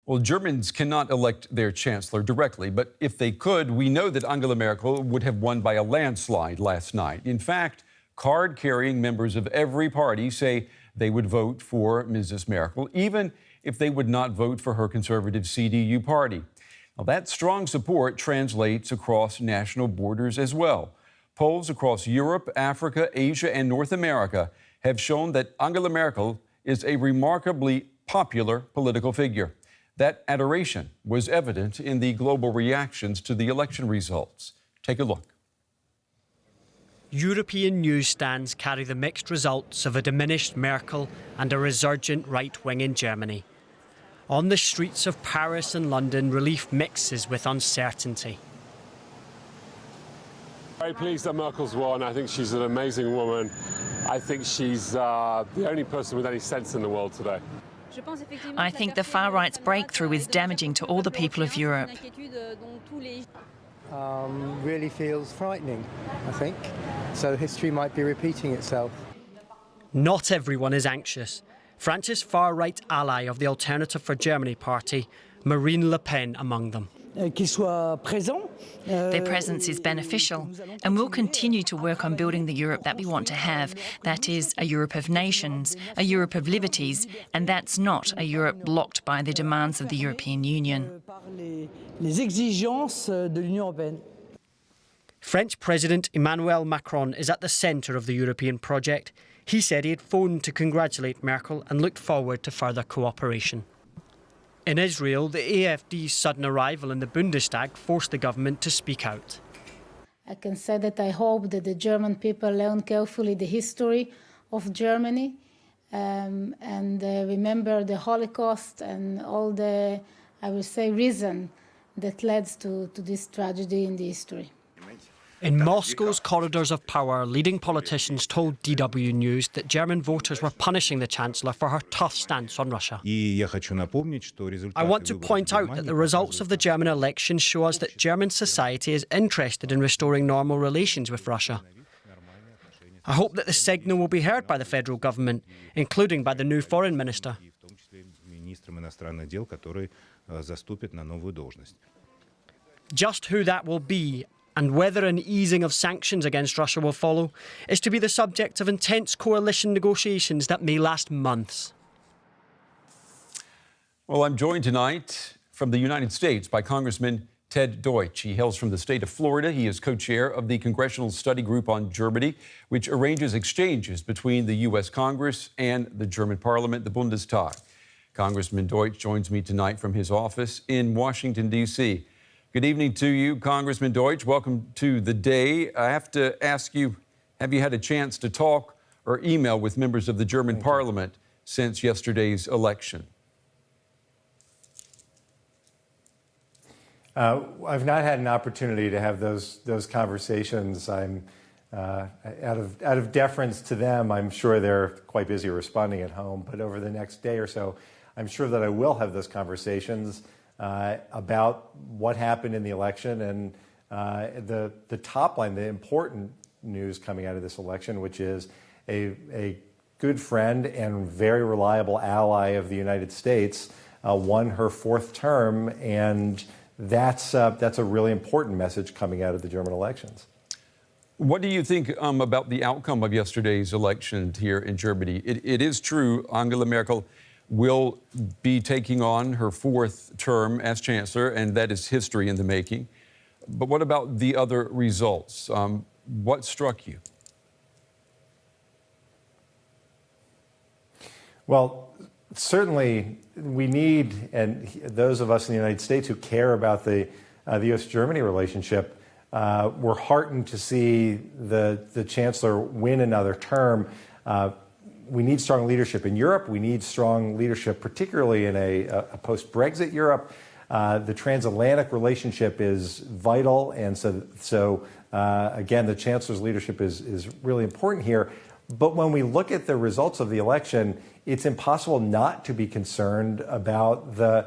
Well, Germans cannot elect their chancellor directly, but if they could, we know that Angela Merkel would have won by a landslide last night. In fact, card-carrying members of every party say they would vote for Mrs. Merkel, even if they would not vote for her conservative CDU party. Now, that strong support translates across national borders as well. Polls across Europe, Africa, Asia, and North America have shown that Angela Merkel is a remarkably popular political figure. That adoration was evident in the global reactions to the election results. Take a look. European newsstands carry the mixed results of a diminished Merkel and a resurgent right wing in Germany. On the streets of Paris and London, relief mixes with uncertainty. Very pleased that Merkel's won. I think she's an amazing woman. I think she's the only person with any sense in the world today. I think the far right's breakthrough is damaging to all the people of Europe. Really feels frightening, I think. So history might be repeating itself. Not everyone is anxious. France's far-right ally of the Alternative for Germany party, Marine Le Pen among them. Their presence is beneficial, and we'll continue to work on building the Europe that we want to have. That is, a Europe of nations, a Europe of liberties, and that's not a Europe blocked by the demands of the European Union. French President Emmanuel Macron is at the centre of the European project. He said he had phoned to congratulate Merkel and looked forward to further cooperation. In Israel, the AfD's sudden arrival in the Bundestag forced the government to speak out. I can say that I hope that the German people learn carefully the history of Germany and remember the Holocaust and all the, I will say, reason that led to this tragedy in the history. In Moscow's corridors of power, leading politicians told DW News that German voters were punishing the Chancellor for her tough stance on Russia. I want to point out that the results of the German election show us that German society is interested in restoring normal relations with Russia. I hope that the signal will be heard by the federal government, including by the new foreign minister. Just who that will be and whether an easing of sanctions against Russia will follow is to be the subject of intense coalition negotiations that may last months. Well, I'm joined tonight from the United States by Congressman Ted Deutch. He hails from the state of Florida. He is co-chair of the Congressional Study Group on Germany, which arranges exchanges between the US Congress and the German Parliament, the Bundestag. Congressman Deutch joins me tonight from his office in Washington, D.C. Good evening to you, Congressman Deutch. Welcome to the day. I have to ask you, have you had a chance to talk or email with members of the German Parliament since yesterday's election? I've not had an opportunity to have those conversations. I'm out of deference to them. I'm sure they're quite busy responding at home. But over the next day or so, I'm sure that I will have those conversations about what happened in the election and the top line, the important news coming out of this election, which is a good friend and very reliable ally of the United States won her fourth term, and that's a really important message coming out of the German elections. What do you think about the outcome of yesterday's election here in Germany? It is true Angela Merkel will be taking on her fourth term as chancellor, and that is history in the making. But what about the other results? What struck you? Well, certainly we need, and those of us in the United States who care about the U.S.-Germany relationship, we're heartened to see the chancellor win another term. We need strong leadership in Europe. We need strong leadership, particularly in a post-Brexit Europe. The transatlantic relationship is vital, and so again, the chancellor's leadership is really important here. But when we look at the results of the election, it's impossible not to be concerned about the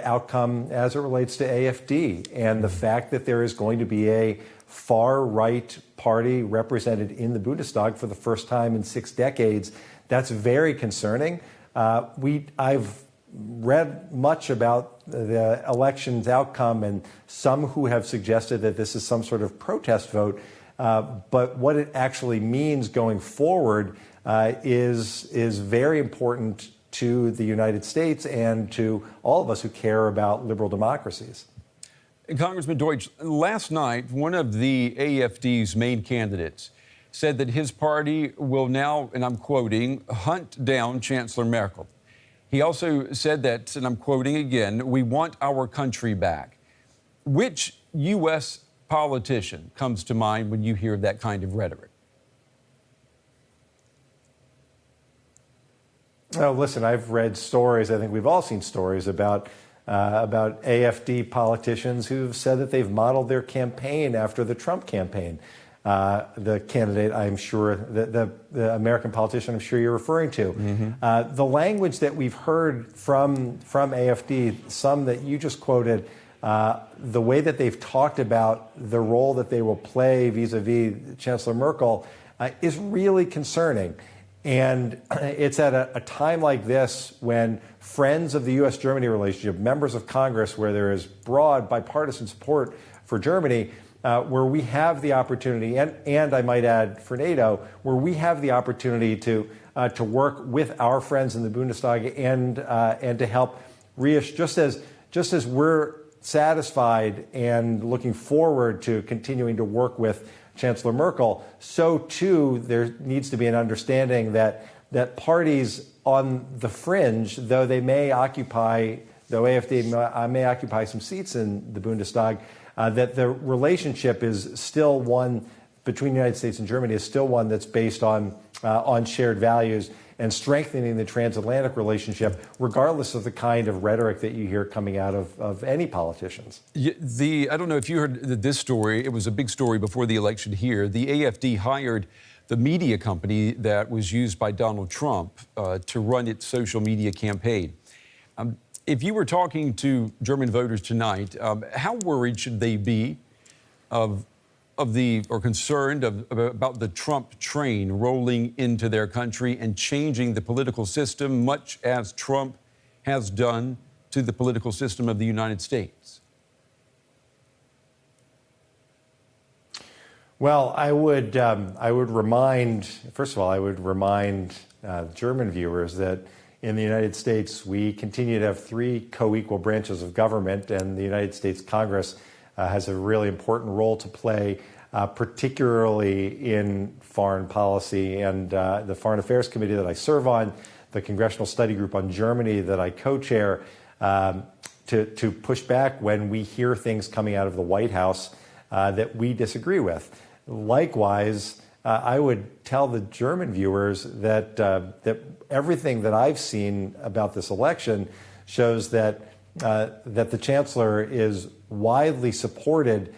outcome as it relates to AfD and the fact that there is going to be a far-right party represented in the Bundestag for the first time in 6 decades. That's very concerning. I've read much about the election's outcome, and some who have suggested that this is some sort of protest vote. But what it actually means going forward is very important to the United States and to all of us who care about liberal democracies. Congressman Deutch, last night, one of the AFD's main candidates said that his party will now, and I'm quoting, hunt down Chancellor Merkel. He also said that, and I'm quoting again, we want our country back. Which U.S. politician comes to mind when you hear that kind of rhetoric? Well, listen, I've read stories, I think we've all seen stories about AFD politicians who've said that they've modeled their campaign after the Trump campaign. The candidate, I'm sure, the American politician I'm sure you're referring to. Mm-hmm. The language that we've heard from AFD, some that you just quoted, the way that they've talked about the role that they will play vis-a-vis Chancellor Merkel is really concerning. And it's at a time like this when friends of the U.S.-Germany relationship, members of Congress, where there is broad bipartisan support for Germany, where we have the opportunity, and I might add for NATO, where we have the opportunity to work with our friends in the Bundestag and to help just as we're satisfied and looking forward to continuing to work with Chancellor Merkel, so too there needs to be an understanding that parties on the fringe, though AFD may occupy some seats in the Bundestag, that the relationship is still one between the United States and Germany is still one that's based on shared values and strengthening the transatlantic relationship, regardless of the kind of rhetoric that you hear coming out of any politicians. I don't know if you heard this story. It was a big story before the election here. The AFD hired the media company that was used by Donald Trump to run its social media campaign. If you were talking to German voters tonight, how worried should they be or concerned about the Trump train rolling into their country and changing the political system, much as Trump has done to the political system of the United States? Well, I would remind German viewers that in the United States, we continue to have three co-equal branches of government, and the United States Congress has a really important role to play, particularly in foreign policy. And the Foreign Affairs Committee that I serve on, the Congressional Study Group on Germany that I co-chair, to push back when we hear things coming out of the White House that we disagree with. Likewise, I would tell the German viewers that everything that I've seen about this election shows that the Chancellor is widely supported,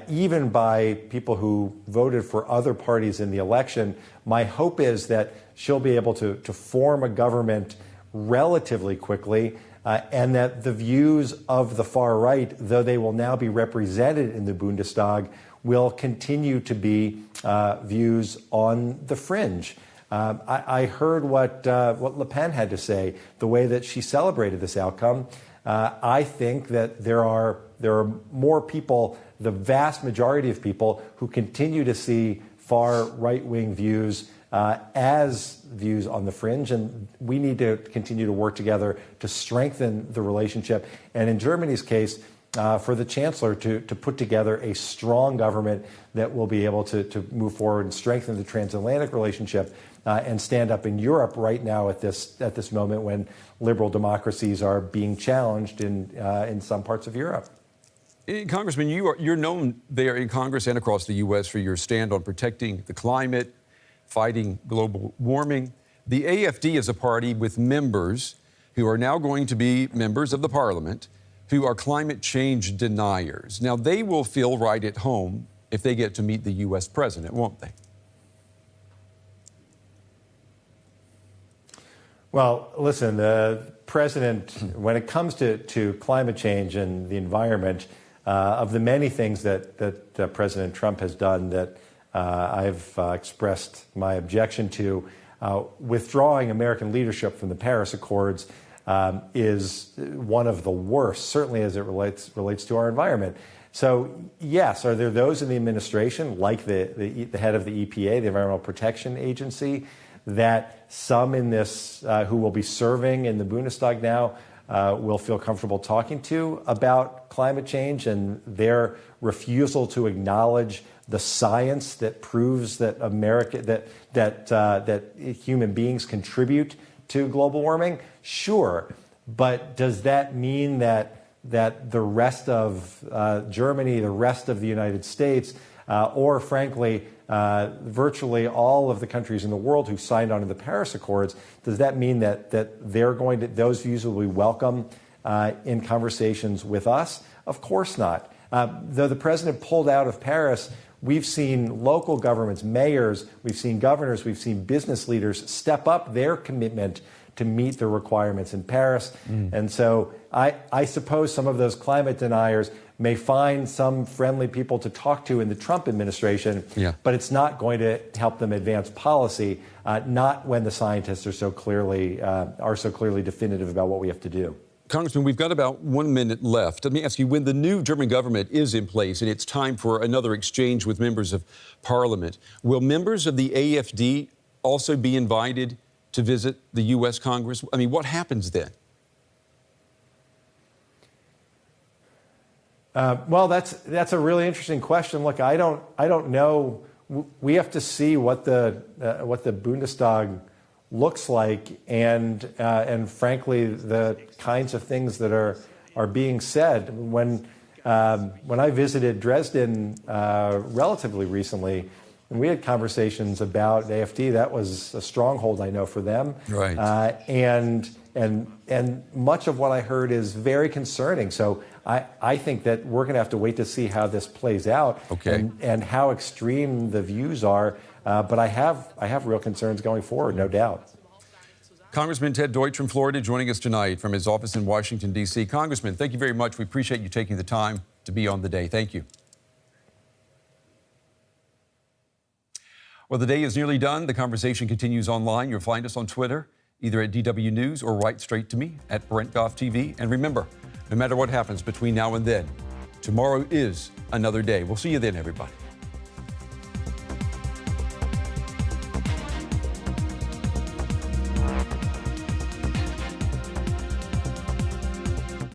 even by people who voted for other parties in the election. My hope is that she'll be able to form a government relatively quickly, and that the views of the far right, though they will now be represented in the Bundestag, will continue to be views on the fringe. I heard what Le Pen had to say, the way that she celebrated this outcome. I think that there are more people, the vast majority of people, who continue to see far right-wing views as views on the fringe, and we need to continue to work together to strengthen the relationship. And in Germany's case, for the Chancellor to put together a strong government that will be able to move forward and strengthen the transatlantic relationship and stand up in Europe right now at this moment when liberal democracies are being challenged in some parts of Europe. Congressman, you're known there in Congress and across the U.S. for your stand on protecting the climate, fighting global warming. The AFD is a party with members who are now going to be members of the parliament who are climate change deniers. Now, they will feel right at home if they get to meet the U.S. president, won't they? Well, listen, the president, when it comes to climate change and the environment, of the many things that President Trump has done that I've expressed my objection to, withdrawing American leadership from the Paris Accords is one of the worst, certainly as it relates to our environment. So, yes, are there those in the administration, like the head of the EPA, the Environmental Protection Agency, that some in this who will be serving in the Bundestag now will feel comfortable talking to about climate change and their refusal to acknowledge the science that proves that that human beings contribute to global warming? Sure, but does that mean that the rest of Germany, the rest of the United States, or frankly, virtually all of the countries in the world who signed on to the Paris Accords, does that mean that they're going to, those views will be welcome in conversations with us? Of course not. Though the president pulled out of Paris, we've seen local governments, mayors, we've seen governors, we've seen business leaders step up their commitment to meet the requirements in Paris. And so I suppose some of those climate deniers may find some friendly people to talk to in the Trump administration, but it's not going to help them advance policy, not when the scientists are so clearly definitive about what we have to do. Congressman, we've got about 1 minute left. Let me ask you, when the new German government is in place and it's time for another exchange with members of parliament, will members of the AfD also be invited to visit the US Congress? I mean, what happens then? Well, that's a really interesting question. Look, I don't know. We have to see what the Bundestag looks like, and frankly, the kinds of things that are being said. When I visited Dresden relatively recently, and we had conversations about AfD, that was a stronghold, I know, for them. Right. And much of what I heard is very concerning. So I think that we're going to have to wait to see how this plays out, and how extreme the views are. But I have real concerns going forward, no doubt. Congressman Ted Deutch from Florida joining us tonight from his office in Washington, D.C. Congressman, thank you very much. We appreciate you taking the time to be on the day. Thank you. Well, the day is nearly done. The conversation continues online. You'll find us on Twitter, either at DW News or write straight to me at Brent Goff TV. And remember, no matter what happens between now and then, tomorrow is another day. We'll see you then, everybody.